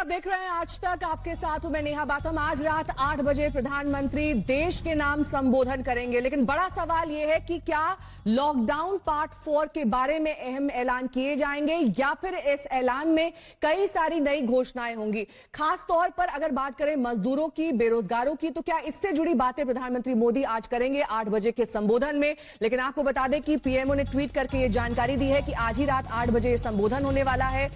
आप देख रहे हैं आज तक, आपके साथ हूं मैं नेहा बातम। आज रात 8 बजे प्रधानमंत्री देश के नाम संबोधन करेंगे, लेकिन बड़ा सवाल यह है कि क्या लॉकडाउन पार्ट 4 के बारे में अहम ऐलान किए जाएंगे या फिर इस ऐलान में कई सारी नई घोषणाएं होंगी। खास तौर पर अगर बात करें मजदूरों की, बेरोजगारों की, तो क्या इससे जुड़ी बातें प्रधानमंत्री मोदी आज करेंगे 8 बजे के संबोधन में। लेकिन आपको बता दें कि पीएमओ ने ट्वीट करके ये जानकारी दी है कि आज ही रात 8 बजे संबोधन होने वाला है।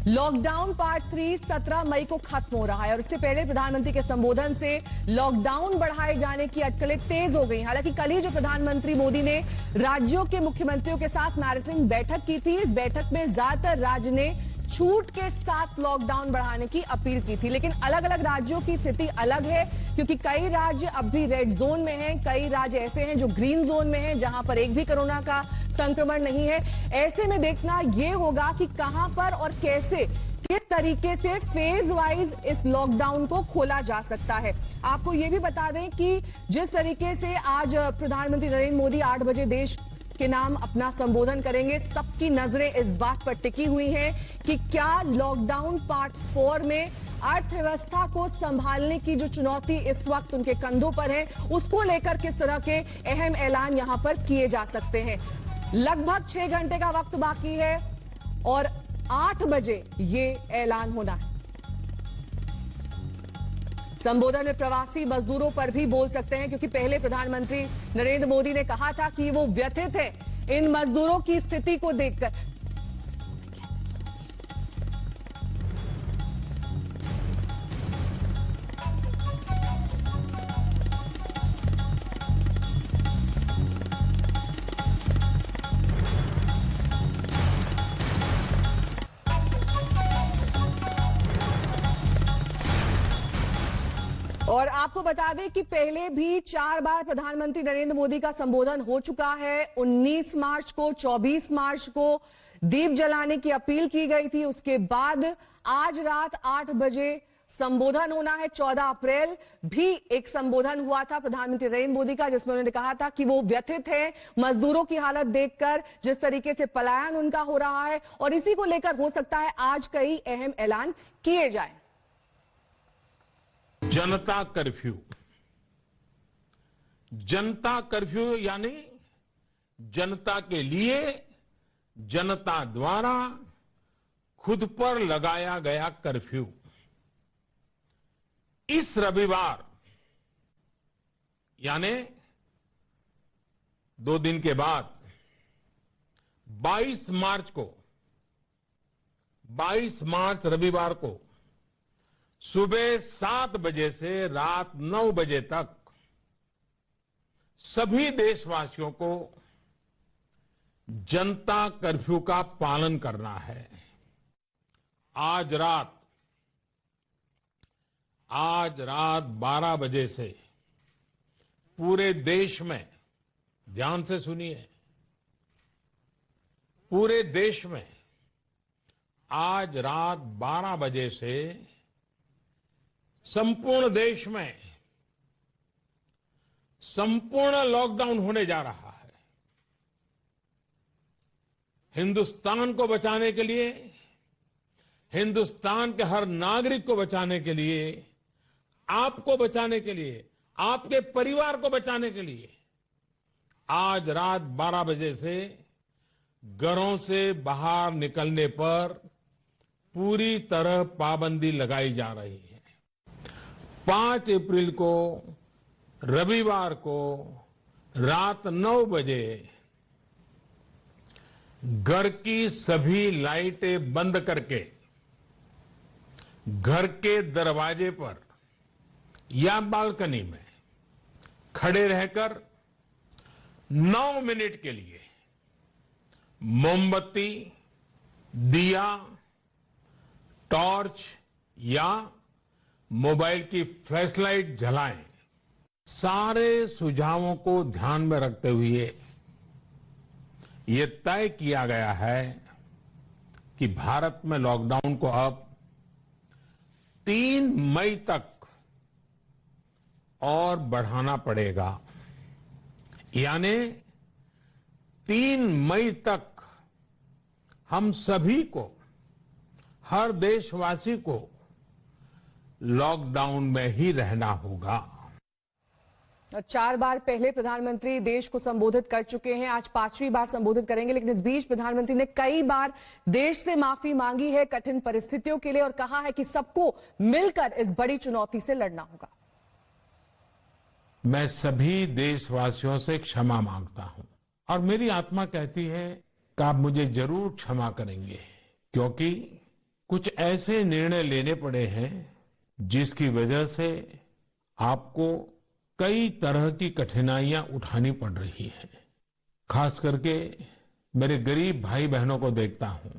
लॉकडाउन पार्ट 3 17 मई को खत्म हो रहा है और इससे पहले प्रधानमंत्री के संबोधन से लॉकडाउन बढ़ाए जाने की अटकलें तेज हो गई। हालांकि कल ही जो प्रधानमंत्री मोदी ने राज्यों के मुख्यमंत्रियों के साथ मैराथन बैठक की थी, इस बैठक में ज्यादातर राज्य ने छूट के साथ लॉकडाउन बढ़ाने की अपील की थी। लेकिन अलग अलग राज्यों की स्थिति अलग है, क्योंकि कई राज्य अब भी रेड जोन में हैं, कई राज्य ऐसे हैं जो ग्रीन जोन में हैं, जहां पर एक भी कोरोना का संक्रमण नहीं है। ऐसे में देखना यह होगा कि कहां पर और कैसे, किस तरीके से फेज वाइज इस लॉकडाउन को खोला जा सकता है। आपको यह भी बता दें कि जिस तरीके से आज प्रधानमंत्री नरेंद्र मोदी 8 बजे देश के नाम अपना संबोधन करेंगे, सबकी नजरें इस बात पर टिकी हुई हैं कि क्या लॉकडाउन पार्ट 4 में अर्थव्यवस्था को संभालने की जो चुनौती इस वक्त उनके कंधों पर है, उसको लेकर किस तरह के अहम ऐलान यहां पर किए जा सकते हैं। लगभग 6 घंटे का वक्त बाकी है और 8 बजे ये ऐलान होना है। संबोधन में प्रवासी मजदूरों पर भी बोल सकते हैं, क्योंकि पहले प्रधानमंत्री नरेंद्र मोदी ने कहा था कि वो व्यथित है इन मजदूरों की स्थिति को देखकर। और आपको बता दें कि पहले भी 4 बार प्रधानमंत्री नरेंद्र मोदी का संबोधन हो चुका है। 19 मार्च को, 24 मार्च को दीप जलाने की अपील की गई थी। उसके बाद आज रात 8 बजे संबोधन होना है। 14 अप्रैल भी एक संबोधन हुआ था प्रधानमंत्री नरेंद्र मोदी का, जिसमें उन्होंने कहा था कि वो व्यथित है मजदूरों की हालत देखकर, जिस तरीके से पलायन उनका हो रहा है, और इसी को लेकर हो सकता है आज कई अहम ऐलान किए जाएं। जनता कर्फ्यू, जनता कर्फ्यू यानी जनता के लिए, जनता द्वारा खुद पर लगाया गया कर्फ्यू। इस रविवार यानी 2 दिन के बाद 22 मार्च को, 22 मार्च रविवार को सुबह 7 बजे से रात 9 बजे तक सभी देशवासियों को जनता कर्फ्यू का पालन करना है। आज रात 12 बजे से पूरे देश में, ध्यान से सुनिए, पूरे देश में आज रात 12 बजे से संपूर्ण देश में संपूर्ण लॉकडाउन होने जा रहा है। हिंदुस्तान को बचाने के लिए, हिंदुस्तान के हर नागरिक को बचाने के लिए, आपको बचाने के लिए, आपके परिवार को बचाने के लिए आज रात 12 बजे से घरों से बाहर निकलने पर पूरी तरह पाबंदी लगाई जा रही है। 5 अप्रैल को रविवार को रात 9 बजे घर की सभी लाइटें बंद करके घर के दरवाजे पर या बालकनी में खड़े रहकर 9 मिनट के लिए मोमबत्ती, दिया, टॉर्च या मोबाइल की फ्लैशलाइट जलाएं। सारे सुझावों को ध्यान में रखते हुए ये तय किया गया है कि भारत में लॉकडाउन को अब 3 मई तक और बढ़ाना पड़ेगा। यानी 3 मई तक हम सभी को, हर देशवासी को लॉकडाउन में ही रहना होगा। 4 बार पहले प्रधानमंत्री देश को संबोधित कर चुके हैं, आज 5वीं बार संबोधित करेंगे। लेकिन इस बीच प्रधानमंत्री ने कई बार देश से माफी मांगी है कठिन परिस्थितियों के लिए और कहा है कि सबको मिलकर इस बड़ी चुनौती से लड़ना होगा। मैं सभी देशवासियों से क्षमा मांगता हूं और मेरी आत्मा कहती है कि आप मुझे जरूर क्षमा करेंगे, क्योंकि कुछ ऐसे निर्णय लेने पड़े हैं जिसकी वजह से आपको कई तरह की कठिनाइयां उठानी पड़ रही हैं। खास करके मेरे गरीब भाई बहनों को देखता हूं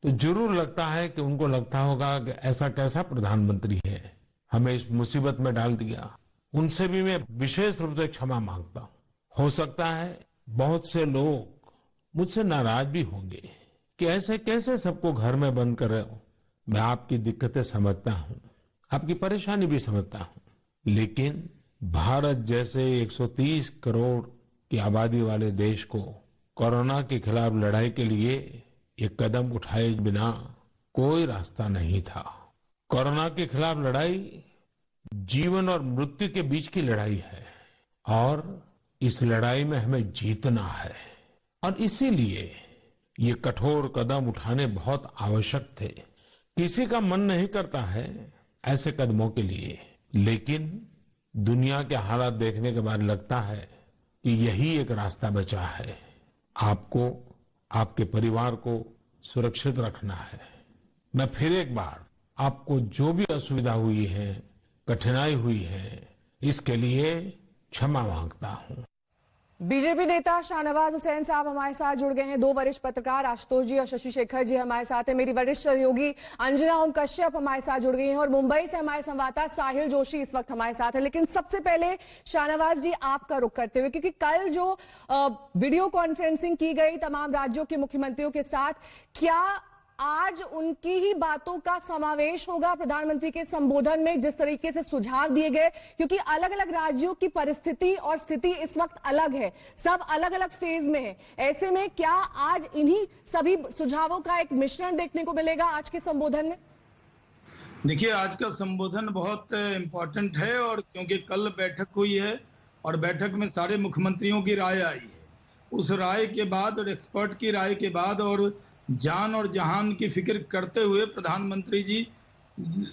तो जरूर लगता है कि उनको लगता होगा कि ऐसा कैसा प्रधानमंत्री है, हमें इस मुसीबत में डाल दिया। उनसे भी मैं विशेष रूप से क्षमा मांगता हूं। हो सकता है बहुत से लोग मुझसे नाराज भी होंगे कि ऐसे कैसे सबको घर में बंद कर रहे हो। मैं आपकी दिक्कतें समझता हूं, आपकी परेशानी भी समझता हूं, लेकिन भारत जैसे 130 करोड़ की आबादी वाले देश को कोरोना के खिलाफ लड़ाई के लिए एक कदम उठाए बिना कोई रास्ता नहीं था। कोरोना के खिलाफ लड़ाई जीवन और मृत्यु के बीच की लड़ाई है और इस लड़ाई में हमें जीतना है और इसीलिए ये कठोर कदम उठाने बहुत आवश्यक थे। किसी का मन नहीं करता है ऐसे कदमों के लिए, लेकिन दुनिया के हालात देखने के बाद लगता है कि यही एक रास्ता बचा है। आपको, आपके परिवार को सुरक्षित रखना है। मैं फिर एक बार आपको जो भी असुविधा हुई है, कठिनाई हुई है, इसके लिए क्षमा मांगता हूं। बीजेपी नेता शाहनवाज हुसैन साहब हमारे साथ जुड़ गए हैं। 2 वरिष्ठ पत्रकार आशुतोष जी और शशि शेखर जी हमारे साथ हैं। मेरी वरिष्ठ सहयोगी अंजना ओम कश्यप हमारे साथ जुड़ गई हैं और मुंबई से हमारे संवाददाता साहिल जोशी इस वक्त हमारे साथ है। लेकिन सबसे पहले शाहनवाज जी आपका रुख करते हुए, क्योंकि कल जो वीडियो कॉन्फ्रेंसिंग की गई तमाम राज्यों के मुख्यमंत्रियों के साथ, क्या आज उनकी ही बातों का समावेश होगा प्रधानमंत्री के संबोधन में, जिस तरीके से सुझाव दिए गए? क्योंकि अलग अलग राज्यों की परिस्थिति और स्थिति इस वक्त अलग है, सब अलग अलग फेज में है। ऐसे में क्या आज इन्हीं सभी सुझावों का एक मिश्रण देखने को मिलेगा आज के संबोधन में? देखिए, आज का संबोधन बहुत इंपॉर्टेंट है और क्योंकि कल बैठक हुई है और बैठक में सारे मुख्यमंत्रियों की राय आई है। उस राय के बाद और एक्सपर्ट की राय के बाद और जान और जहान की फिक्र करते हुए प्रधानमंत्री जी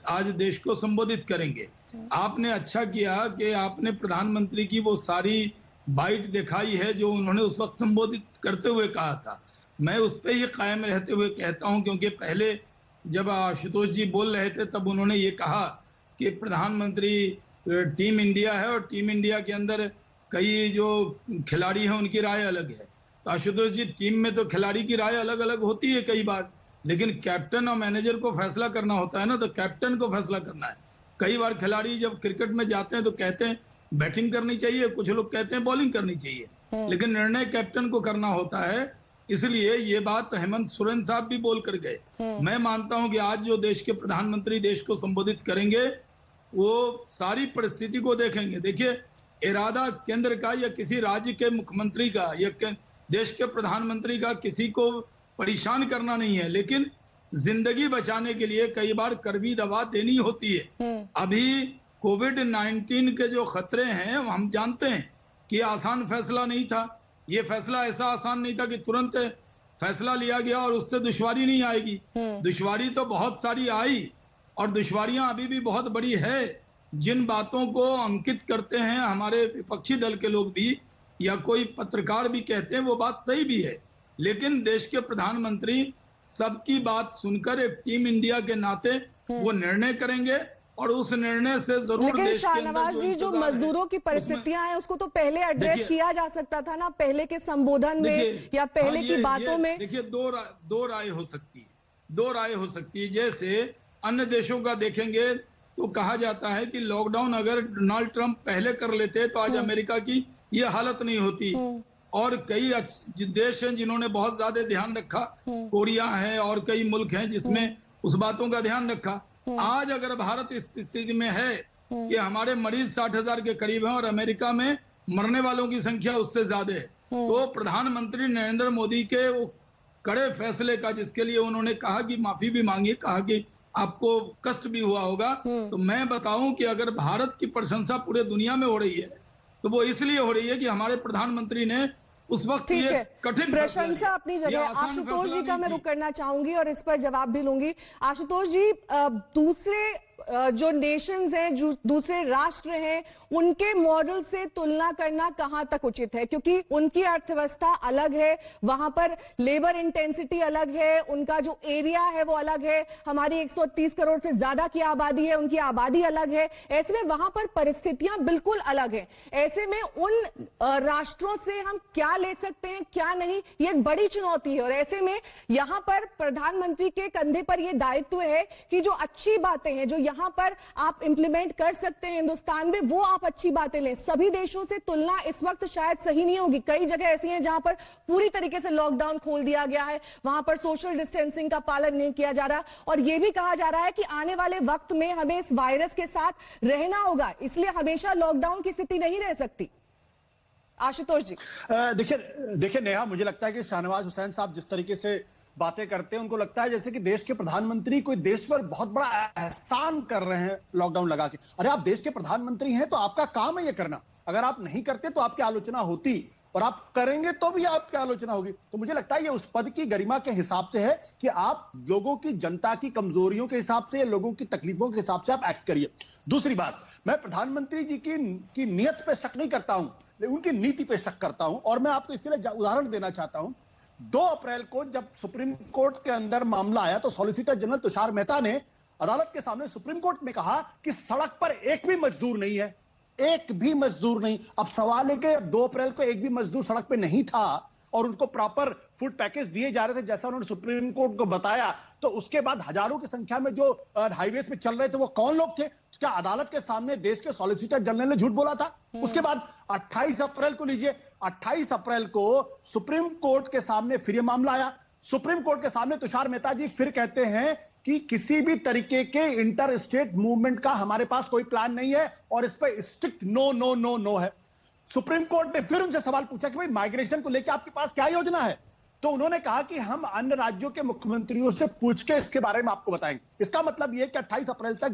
आज देश को संबोधित करेंगे। आपने अच्छा किया कि आपने प्रधानमंत्री की वो सारी बाइट दिखाई है जो उन्होंने उस वक्त संबोधित करते हुए कहा था। मैं उस पर ही कायम रहते हुए कहता हूं, क्योंकि पहले जब आशुतोष जी बोल रहे थे तब उन्होंने ये कहा कि प्रधानमंत्री टीम इंडिया है और टीम इंडिया के अंदर कई जो खिलाड़ी हैं उनकी राय अलग है। तो आशुतोष जी, टीम में तो खिलाड़ी की राय अलग अलग होती है कई बार, लेकिन कैप्टन और मैनेजर को फैसला करना होता है ना, तो कैप्टन को फैसला करना है। कई बार खिलाड़ी जब क्रिकेट में जाते हैं तो कहते हैं बैटिंग करनी चाहिए, कुछ लोग कहते हैं बॉलिंग करनी चाहिए, लेकिन निर्णय कैप्टन को करना होता है। इसलिए ये बात हेमंत सोरेन साहब भी बोल कर गए। मैं मानता हूं कि आज जो देश के प्रधानमंत्री देश को संबोधित करेंगे वो सारी परिस्थिति को देखेंगे। देखिए, इरादा केंद्र का या किसी राज्य के मुख्यमंत्री का या देश के प्रधानमंत्री का किसी को परेशान करना नहीं है, लेकिन जिंदगी बचाने के लिए कई बार कड़वी दवा देनी होती है। अभी कोविड-19 के जो खतरे हैं हम जानते हैं कि आसान फैसला नहीं था। ये फैसला ऐसा आसान नहीं था कि तुरंत फैसला लिया गया और उससे दुश्वारी नहीं आएगी। दुश्वारी तो बहुत सारी आई और दुश्वारियां अभी भी बहुत बड़ी है। जिन बातों को अंकित करते हैं हमारे विपक्षी दल के लोग भी या कोई पत्रकार भी कहते हैं वो बात सही भी है, लेकिन देश के प्रधानमंत्री सबकी बात सुनकर एक टीम इंडिया के नाते वो निर्णय करेंगे और उस निर्णय से जरूर लेकिन देश के शाहनवाज जी, जो मजदूरों की परिस्थितियां हैं उसको तो पहले एड्रेस किया जा सकता था ना, पहले के संबोधन में या पहले की बातों में। देखिए, दो राय हो सकती है, दो राय हो सकती है। जैसे अन्य देशों का देखेंगे तो कहा जाता है कि लॉकडाउन अगर डोनाल्ड ट्रंप पहले कर लेते तो आज अमेरिका की ये हालत नहीं होती। और कई देश हैं जिन्होंने बहुत ज्यादा ध्यान रखा, कोरिया है और कई मुल्क हैं जिसमें उस बातों का ध्यान रखा। आज अगर भारत इस स्थिति में है कि हमारे मरीज 60,000 के करीब हैं और अमेरिका में मरने वालों की संख्या उससे ज्यादा है, तो प्रधानमंत्री नरेंद्र मोदी के वो कड़े फैसले का, जिसके लिए उन्होंने कहा कि माफी भी मांगी, कहा कि आपको कष्ट भी हुआ होगा। तो मैं बताऊं कि अगर भारत की प्रशंसा पूरे दुनिया में हो रही है तो वो इसलिए हो रही है कि हमारे प्रधानमंत्री ने उस वक्त ये कठिन प्रशंसा अपनी जगह। आशुतोष जी का मैं रुक करना चाहूंगी और इस पर जवाब भी लूंगी। आशुतोष जी, दूसरे जो नेशंस हैं, जो दूसरे राष्ट्र हैं, उनके मॉडल से तुलना करना कहां तक उचित है? क्योंकि उनकी अर्थव्यवस्था अलग है, वहां पर लेबर इंटेंसिटी अलग है, उनका जो एरिया है वो अलग है। हमारी 130 करोड़ से ज्यादा की आबादी है, उनकी आबादी अलग है। ऐसे में वहां पर परिस्थितियां बिल्कुल अलग हैं। ऐसे में उन राष्ट्रों से हम क्या ले सकते हैं, क्या नहीं, ये एक बड़ी चुनौती है। और ऐसे में यहां पर प्रधानमंत्री के कंधे पर यह दायित्व है कि जो अच्छी बातें हैं, जो यहां पर आप इंप्लीमेंट कर सकते हैं हिंदुस्तान में, वो आप अच्छी बातें लें। सभी देशों से तुलना इस वक्त शायद सही नहीं होगी। कई जगह ऐसी हैं जहां पर पूरी तरीके से लॉकडाउन खोल दिया गया है, वहां पर सोशल डिस्टेंसिंग का पालन नहीं किया जा रहा, और यह भी कहा जा रहा है कि आने वाले वक्त में हमें इस वायरस के साथ रहना होगा, इसलिए हमेशा लॉकडाउन की स्थिति नहीं रह सकती। आशुतोष जी, देखिए नेहा, मुझे लगता है कि शाहनवाज हुसैन साहब जिस तरीके से बातें करते हैं, उनको लगता है जैसे कि देश के प्रधानमंत्री कोई देश पर बहुत बड़ा एहसान कर रहे हैं लॉकडाउन लगा के। अरे आप देश के प्रधानमंत्री हैं तो आपका काम है ये करना। अगर आप नहीं करते तो आपकी आलोचना होती, और आप करेंगे तो भी आपकी आलोचना होगी। तो मुझे लगता है ये उस पद की गरिमा के हिसाब से है कि आप लोगों की, जनता की कमजोरियों के हिसाब से, लोगों की तकलीफों के हिसाब से आप एक्ट करिए। दूसरी बात, मैं प्रधानमंत्री जी की नियत पे शक नहीं करता हूं, लेकिन उनकी नीति पे शक करता हूं। और मैं आपको इसके लिए उदाहरण देना चाहता हूं। 2 अप्रैल को जब सुप्रीम कोर्ट के अंदर मामला आया तो सॉलिसिटर जनरल तुषार मेहता ने अदालत के सामने सुप्रीम कोर्ट में कहा कि सड़क पर एक भी मजदूर नहीं है, एक भी मजदूर नहीं। अब सवाल है कि 2 अप्रैल को एक भी मजदूर सड़क पे नहीं था और उनको प्रॉपर फूड पैकेज दिए जा रहे थे जैसा उन्होंने सुप्रीम कोर्ट को बताया, तो उसके बाद हजारों की संख्या में जो हाईवेज पे चल रहे थे वो कौन लोग थे? क्या अदालत के सामने देश के सॉलिसिटर जनरल ने झूठ बोला था? उसके बाद 28 अप्रैल को लीजिए, 28 अप्रैल को सुप्रीम कोर्ट के सामने फिर ये मामला आया। सुप्रीम कोर्ट के सामने तुषार मेहता जी फिर कहते हैं कि किसी भी तरीके के इंटर स्टेट मूवमेंट का हमारे पास कोई प्लान नहीं है और इस पर strict no no no no है। सुप्रीम कोर्ट ने फिर उनसे सवाल पूछा कि भाई माइग्रेशन को लेकर आपके पास क्या योजना है? तो उन्होंने कहा कि हम अन्य राज्यों के मुख्यमंत्रियों से पूछ के इसके बारे में आपको बताएंगे। इसका मतलब यह कि 28 अप्रैल तक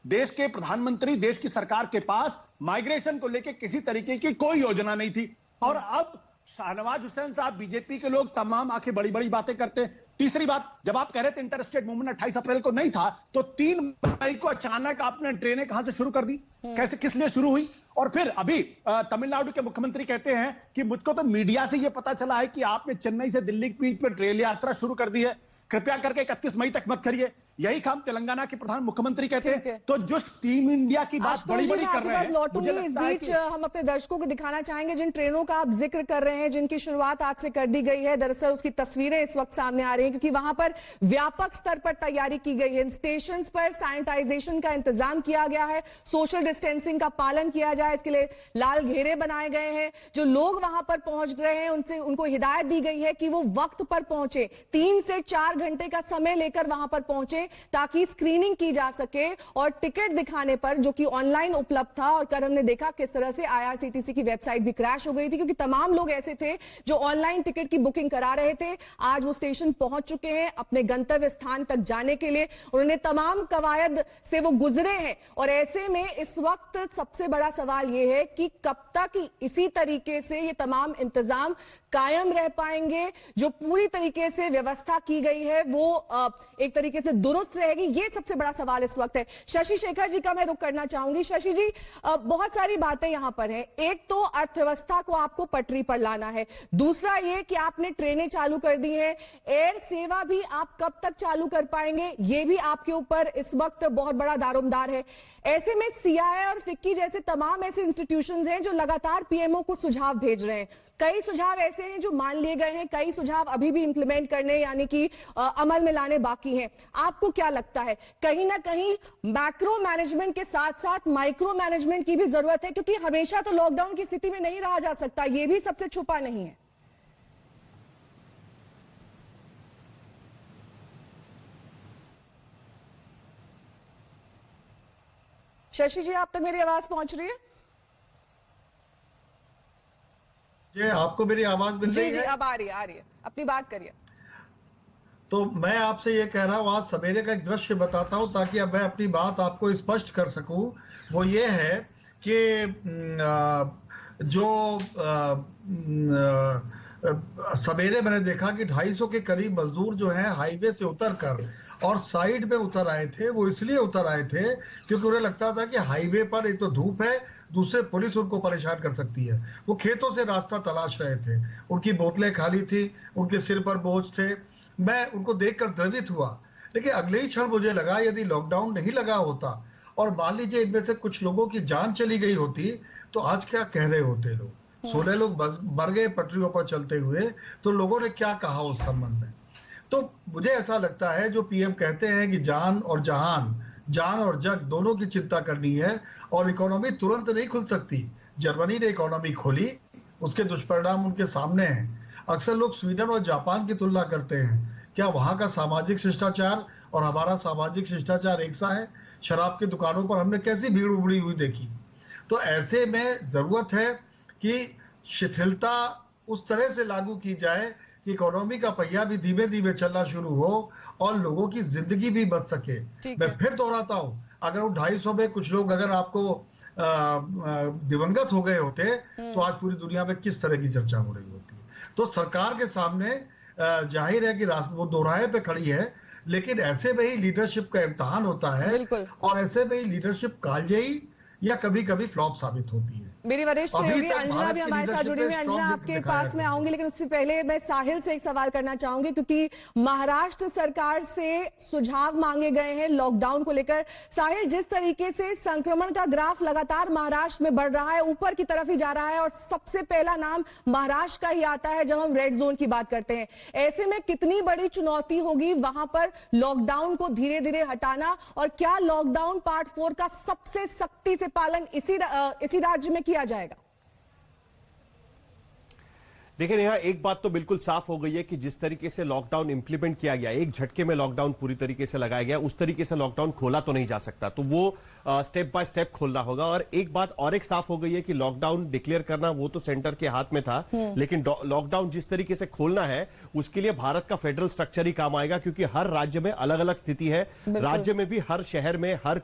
देश के प्रधानमंत्री, देश की सरकार के पास माइग्रेशन को लेकर किसी तरीके की कोई योजना नहीं थी। और अब शाहनवाज हुसैन साहब, बीजेपी के लोग तमाम आंखें बड़ी बड़ी बातें करते हैं। तीसरी बात, जब आप कह रहे थे इंटर स्टेट मूवमेंट 28 अप्रैल को नहीं था, तो 3 मई को अचानक आपने ट्रेनें कहां से शुरू कर दी? कैसे, किस लिए शुरू हुई? और फिर अभी तमिलनाडु के मुख्यमंत्री कहते हैं कि मुझको तो मीडिया से यह पता चला है कि आपने चेन्नई से दिल्ली के बीच में रेल यात्रा शुरू कर दी है, कृपया करके 31 मई तक मत करिए। यही काम तेलंगाना के प्रधान मुख्यमंत्री कहते हैं। तो जो टीम इंडिया की बात बड़ी बड़ी कर रहे हैं, मुझे लगता है कि हम अपने दर्शकों को दिखाना चाहेंगे जिन ट्रेनों का आप जिक्र कर रहे हैं, जिनकी शुरुआत आज से कर दी गई है। दरअसल उसकी तस्वीरें इस वक्त सामने आ रही हैं क्योंकि वहां पर व्यापक स्तर पर तैयारी की गई है। स्टेशन पर सैनिटाइजेशन का इंतजाम किया गया है, सोशल डिस्टेंसिंग का पालन किया जाए, इसके लिए लाल घेरे बनाए गए हैं। जो लोग वहां पर पहुंच रहे हैं उनको हिदायत दी गई है कि वो वक्त पर पहुंचे, 3 से 4 घंटे का समय लेकर वहां पर पहुंचे ताकि स्क्रीनिंग की जा सके। और टिकट दिखाने पर, जो कि ऑनलाइन उपलब्ध था, और करण ने देखा किस तरह से IRCTC की वेबसाइट भी क्रैश हो गई थी क्योंकि तमाम लोग ऐसे थे जो ऑनलाइन टिकट की बुकिंग करा रहे थे। आज वो स्टेशन पहुंच चुके हैं अपने गंतव्य स्थान तक जाने के लिए। उन्होंने तमाम कवायद से वो गुजरे हैं। और ऐसे में इस वक्त सबसे बड़ा सवाल यह है कि कब तक इसी तरीके से ये तमाम इंतजाम कायम रह पाएंगे, जो पूरी तरीके से व्यवस्था की गई है वो एक तरीके से दुरुस्त रहेगी। ये सबसे बड़ा सवाल इस वक्त है। शशि शेखर जी का मैं रुख करना चाहूंगी। शशि जी, बहुत सारी बातें यहां पर हैं। एक तो अर्थव्यवस्था को आपको पटरी पर लाना है, दूसरा ये कि आपने ट्रेनें चालू कर दी हैं, एयर सेवा भी आप कब तक चालू कर पाएंगे, ये भी आपके ऊपर इस वक्त बहुत बड़ा दारोमदार है। ऐसे में CII और FICCI जैसे तमाम ऐसे इंस्टीट्यूशंस हैं जो लगातार PMO को सुझाव भेज रहे हैं। कई सुझाव ऐसे हैं जो मान लिए गए हैं, कई सुझाव अभी भी इंप्लीमेंट करने यानी कि अमल में लाने बाकी हैं। आपको क्या लगता है, कहीं ना कहीं मैक्रो मैनेजमेंट के साथ साथ माइक्रो मैनेजमेंट की भी जरूरत है? क्योंकि हमेशा तो लॉकडाउन की स्थिति में नहीं रहा जा सकता, यह भी सबसे छुपा नहीं है। शशि जी, आप तक मेरी आवाज पहुंच रही है? जी, आपको मेरी आवाज मिल रही है? जी, अब आ रही है, अपनी बात करिए। तो मैं आपसे ये कह रहा हूँ, आज सवेरे का एक दृश्य बताता हूँ ताकि अब मैं अपनी बात आपको स्पष्ट कर सकूं। वो ये है कि जो सवेरे मैंने देखा कि 250 के करीब मजदूर जो हैं हाईवे से उतरकर और साइड में उतर आए थे। वो इसलिए उतर आए थे क्योंकि उन्हें लगता था कि हाईवे पर एक तो धूप है, दूसरे पुलिस उनको परेशान कर सकती है। वो खेतों से रास्ता तलाश रहे थे, उनकी बोतलें खाली थी, उनके सिर पर बोझ थे। मैं उनको देखकर द्रवित हुआ, लेकिन अगले ही क्षण मुझे लगा यदि लॉकडाउन नहीं लगा होता और मान लीजिए इनमें से कुछ लोगों की जान चली गई होती तो आज क्या कह रहे होते लोग। 16 लोग मर गए पटरियों पर चलते हुए, तो लोगों ने क्या कहा उस संबंध में। तो मुझे ऐसा लगता है जो पीएम कहते हैं कि जान और जहान, जान और जग दोनों की चिंता करनी है और इकोनॉमी तुरंत नहीं खुल सकती। जर्मनी ने इकोनॉमी खोली, उसके दुष्परिणाम उनके सामने हैं। अक्सर लोग स्वीडन और जापान की तुलना करते हैं, क्या वहां का सामाजिक शिष्टाचार और हमारा सामाजिक शिष्टाचार एक सा है? शराब की दुकानों पर हमने कैसी भीड़ उमड़ी हुई देखी। तो ऐसे में जरूरत है कि शिथिलता उस तरह से लागू की जाए कि इकोनॉमी का पहिया भी धीमे धीमे चलना शुरू हो और लोगों की जिंदगी भी बच सके। मैं फिर दोहराता हूं, अगर उन 250 में कुछ लोग अगर आपको दिवंगत हो गए होते तो आज पूरी दुनिया में किस तरह की चर्चा हो रही होती। तो सरकार के सामने जाहिर है कि वो दोराहे पे खड़ी है, लेकिन ऐसे में ही लीडरशिप का इम्तिहान होता है और ऐसे में ही लीडरशिप कालजयी या कभी कभी फ्लॉप साबित होती है। मेरी वरिष्ठ सहयोगी अंजना भी हमारे साथ जुड़ी हुई है। अंजना, आपके पास में आऊंगी, लेकिन उससे पहले मैं साहिल से एक सवाल करना चाहूंगी, क्योंकि महाराष्ट्र सरकार से सुझाव मांगे गए हैं लॉकडाउन को लेकर। साहिल, जिस तरीके से संक्रमण का ग्राफ लगातार महाराष्ट्र में बढ़ रहा है, ऊपर की तरफ ही जा रहा है और सबसे पहला नाम महाराष्ट्र का ही आता है जब हम रेड जोन की बात करते हैं, ऐसे में कितनी बड़ी चुनौती होगी वहां पर लॉकडाउन को धीरे धीरे हटाना, और क्या लॉकडाउन पार्ट 4 का सबसे सख्ती से पालन इसी राज्य में किया जाएगा? देखिए नेहा, एक बात तो बिल्कुल साफ हो गई है कि जिस तरीके से लॉकडाउन इंप्लीमेंट किया गया, एक झटके में लॉकडाउन पूरी तरीके से लगाया गया, उस तरीके से लॉकडाउन खोला तो नहीं जा सकता। तो वो स्टेप बाय स्टेप खोलना होगा। और एक बात और एक साफ हो गई है कि लॉकडाउन डिक्लेयर करना वो तो सेंटर के हाथ में था, लेकिन लॉकडाउन जिस तरीके से खोलना है उसके लिए भारत का फेडरल स्ट्रक्चर ही काम आएगा, क्योंकि हर राज्य में अलग अलग स्थिति है। राज्य में भी हर शहर में हर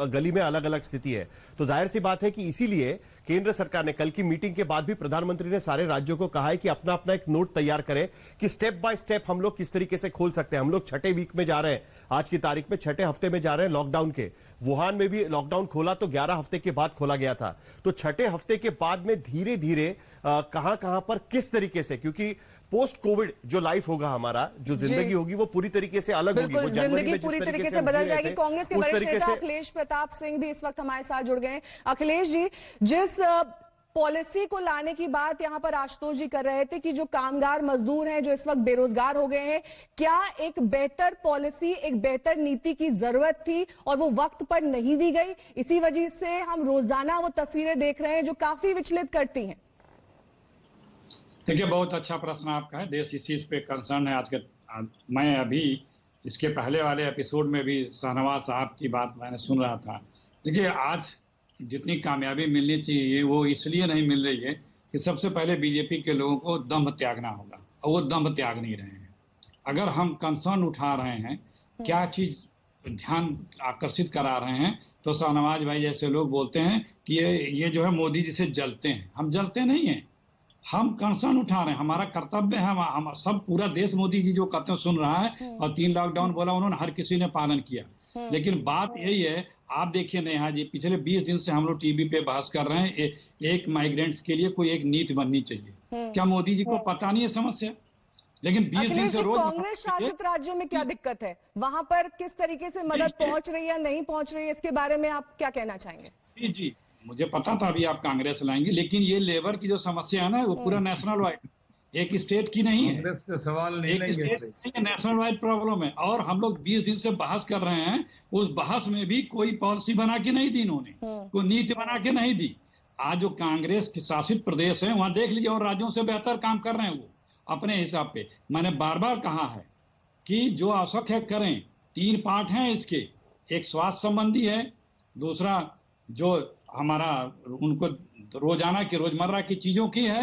गली में अलग अलग स्थिति है। तो जाहिर सी बात है कि इसीलिए केंद्र सरकार ने कल की मीटिंग के बाद भी प्रधानमंत्री ने सारे राज्यों को कहा है कि अपना अपना एक नोट तैयार करें कि स्टेप बाय स्टेप हम लोग किस तरीके से खोल सकते हैं। हम लोग 6ठे वीक में जा रहे हैं, आज की तारीख में 6ठे हफ्ते में जा रहे हैं लॉकडाउन के। वुहान में भी लॉकडाउन खोला तो 11 हफ्ते के बाद खोला गया था। तो 6ठे हफ्ते के बाद में धीरे धीरे कहां पर किस तरीके से, क्योंकि पोस्ट कोविड जो लाइफ होगा हमारा, जो जिंदगी होगी वो पूरी तरीके से अलग होगी। वो जिंदगी पूरी तरीके से बदल जाएगी। कांग्रेस के वरिष्ठ नेता अखिलेश प्रताप सिंह भी इस वक्त हमारे साथ जुड़ गए हैं। अखिलेश जी, जिस पॉलिसी को लाने की बात यहां पर आशुतोष जी कर रहे थे कि जो कामगार मजदूर हैं जो इस वक्त बेरोजगार हो गए हैं, क्या एक बेहतर पॉलिसी, एक बेहतर नीति की जरूरत थी और वो वक्त पर नहीं दी गई? इसी वजह से हम रोजाना वो तस्वीरें देख रहे हैं जो काफी विचलित करती हैं। देखिए, बहुत अच्छा प्रश्न आपका है। देश इस चीज पे कंसर्न है। आज के मैं अभी इसके पहले वाले एपिसोड में भी शाहनवाज साहब की बात मैंने सुन रहा था। देखिए, आज जितनी कामयाबी मिलनी चाहिए वो इसलिए नहीं मिल रही है कि सबसे पहले बीजेपी के लोगों को दम्भ त्यागना होगा, और वो दम्भ त्याग नहीं रहे हैं। अगर हम कंसर्न उठा रहे हैं, क्या चीज ध्यान आकर्षित करा रहे हैं, तो शाहनवाज भाई जैसे लोग बोलते हैं कि ये जो है मोदी जी से जलते हैं। हम जलते नहीं हैं, हम कंसर्न उठा रहे हैं। हमारा कर्तव्य है, हम सब पूरा देश मोदी जी जो कहते हैं सुन रहा है। और 3 लॉकडाउन बोला उन्होंने, हर किसी ने पालन किया। लेकिन बात यही है, आप देखिए नेहा जी, पिछले 20 दिन से हम लोग टीवी पे बहस कर रहे हैं एक माइग्रेंट्स के लिए कोई एक नीति बननी चाहिए। क्या मोदी जी को पता नहीं है समस्या? लेकिन 20 दिन से रोज कांग्रेस शासित राज्यों में क्या दिक्कत है, वहां पर किस तरीके से मदद पहुंच रही है या नहीं पहुंच रही है, इसके बारे में आप क्या कहना चाहेंगे? जी, मुझे पता था अभी आप कांग्रेस लाएंगे, लेकिन ये लेबर की जो समस्या है ना, वो पूरा नेशनल वाइड, एक स्टेट की नहीं है। कांग्रेस पे सवाल नहीं लेंगे, नेशनल वाइड प्रॉब्लम है। और हम लोग 20 दिन से बहस कर रहे हैं, उस बहस में भी कोई पॉलिसी बना के नहीं दी इन्होंने, कोई नीति बना के नहीं दी। आज जो कांग्रेस के शासित प्रदेश है वहां देख लीजिए, और राज्यों से बेहतर काम कर रहे हैं वो अपने हिसाब पे। मैंने बार बार कहा है कि जो आवश्यक है करें। 3 पार्ट हैं इसके, एक स्वास्थ्य संबंधी है, दूसरा जो हमारा उनको रोजाना की रोजमर्रा की चीजों की है,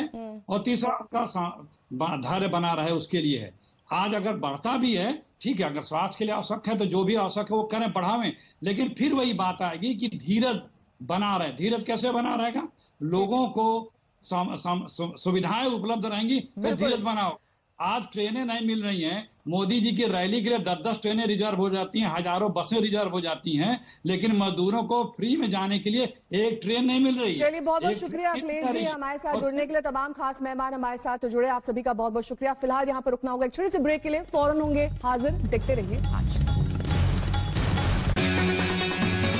और तीसरा उनका धैर्य बना रहे उसके लिए है। आज अगर बढ़ता भी है, ठीक है, अगर स्वास्थ्य के लिए आवश्यक है तो जो भी आवश्यक है वो करें, बढ़ावें, लेकिन फिर वही बात आएगी कि धीरज बना रहे। धीरज कैसे बना रहेगा? लोगों को सुविधाएं उपलब्ध रहेंगी तो धीरज बनाओ। आज ट्रेनें नहीं मिल रही हैं, मोदी जी की रैली के लिए 10-10 ट्रेनें रिजर्व हो जाती हैं, हजारों बसें रिजर्व हो जाती हैं, लेकिन मजदूरों को फ्री में जाने के लिए एक ट्रेन नहीं मिल रही है। चलिए, बहुत बहुत शुक्रिया अखिलेश जी हमारे साथ जुड़ने के लिए। तमाम खास मेहमान हमारे साथ जुड़े, आप सभी का बहुत बहुत शुक्रिया। फिलहाल यहाँ पर रुकना होगा एक छोटे से ब्रेक के लिए, फौरन होंगे हाजिर, देखते रहिए आज।